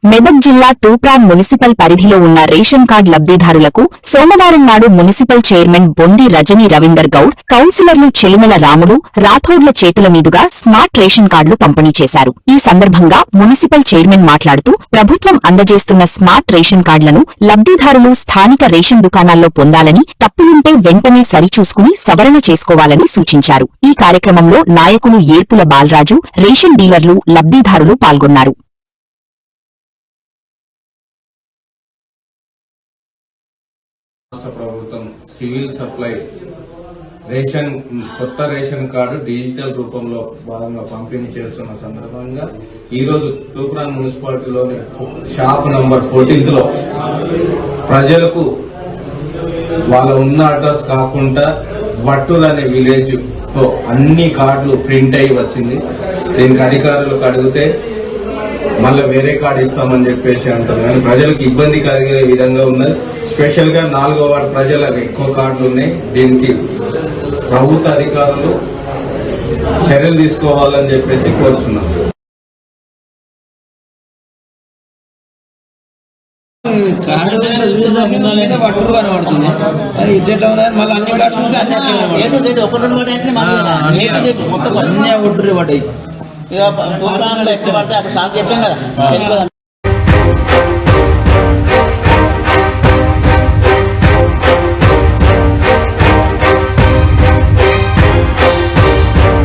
మెదక్ జిల్లా తూప్రాన్ మున్సిపల్ పరిధిలో ఉన్న రేషన్ కార్డు లబ్ధిదారులకు సోమవారం నాడు మున్సిపల్ చైర్మన్ బొంది రజనీ రవీందర్ గౌడ్, కౌన్సిలర్లు చెలిమెల రాములు, రాథోడ్ల చేతుల మీదుగా స్మార్ట్ రేషన్ కార్డులు పంపిణీ చేశారు. ఈ సందర్భంగా మున్సిపల్ చైర్మన్ మాట్లాడుతూ ప్రభుత్వం అందజేస్తున్న స్మార్ట్ రేషన్ కార్డులను లబ్ధిదారులు స్థానిక రేషన్ దుకాణాల్లో పొందాలని, తప్పులుంటే వెంటనే సరిచూసుకుని సవరణ చేసుకోవాలని సూచించారు. ఈ కార్యక్రమంలో నాయకులు ఏర్పుల బాలరాజు, రేషన్ డీలర్లు, లబ్ధిదారులు పాల్గొన్నారు. రాష్ట్ర ప్రభుత్వం సివిల్ సప్లై కొత్త రేషన్ కార్డు డిజిటల్ రూపంలో భాగంగా పంపిణీ చేస్తున్న సందర్భంగా ఈరోజు తూప్రాన్ మున్సిపాలిటీలోని షాప్ నంబర్ 14 లో ప్రజలకు వాళ్ళ ఉన్న అడ్రస్ కాకుండా వట్టూరు అనే విలేజ్ తో అన్ని కార్డులు ప్రింట్ అయ్యి వచ్చింది. దీనికి అధికారులకు అడిగితే మళ్ళీ వేరే కార్డు ఇస్తామని చెప్పేసి అంటారు. కానీ ప్రజలకు ఇబ్బంది కలిగే విధంగా ఉన్నది. స్పెషల్ గా 4వ వార్డు ప్రజలకు ఎక్కువ కార్డులు ఉన్నాయి. దీనికి ప్రభుత్వ అధికారులు చర్యలు తీసుకోవాలని చెప్పేసి కోరుచున్నాం. కార్డు పట్టుకు కనబడుతుంది. అది ఇద్దెట్లా ఉన్నది. మళ్ళీ అన్ని కార్డులు అన్నీ ఒడ్డు పడ్డాయి. ఇక ఎక్కువ పడితే అప్పుడు సార్ చెప్పాం కదా.